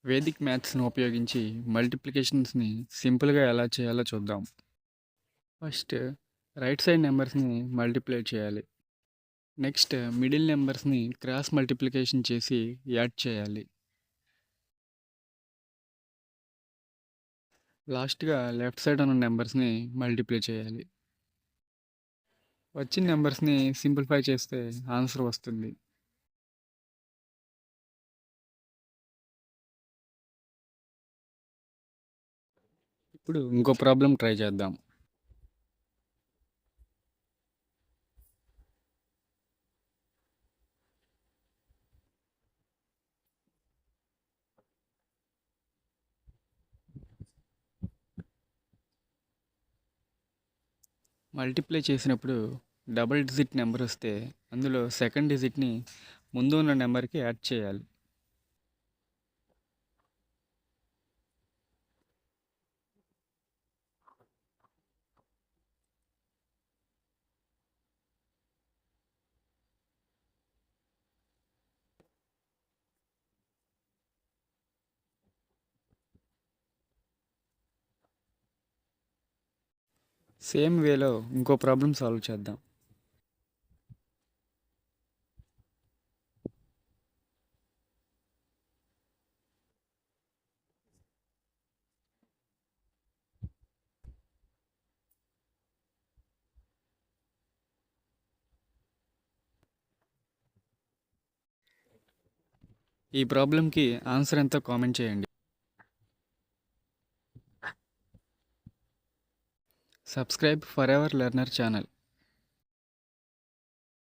Vedic మ్యాథ్స్‌ను ఉపయోగించి మల్టిప్లికేషన్స్‌ని సింపుల్‌గా ఎలా చేయాలో చూద్దాం. ఫస్ట్ రైట్ సైడ్ నంబర్స్‌ని మల్టిప్లై చేయాలి. నెక్స్ట్ మిడిల్ నంబర్స్‌ని క్రాస్ మల్టిప్లికేషన్ చేసి యాడ్ చేయాలి. లాస్ట్‌గా లెఫ్ట్ సైడ్ ఉన్న నంబర్స్‌ని మల్టిప్లై చేయాలి. వచ్చిన నంబర్స్‌ని సింప్లిఫై చేస్తే ఆన్సర్ వస్తుంది. ఇప్పుడు ఇంకో ప్రాబ్లం ట్రై చేద్దాం. మల్టిప్లై చేసినప్పుడు డబుల్ డిజిట్ నెంబర్ వస్తే అందులో సెకండ్ డిజిట్‌ని ముందు ఉన్న నెంబర్‌కి యాడ్ చేయాలి. సేమ్ వేలో ఇంకో ప్రాబ్లం సాల్వ్ చేద్దాం. ఈ ప్రాబ్లంకి ఆన్సర్ ఎంతో కామెంట్ చేయండి. Subscribe for ever learner channel.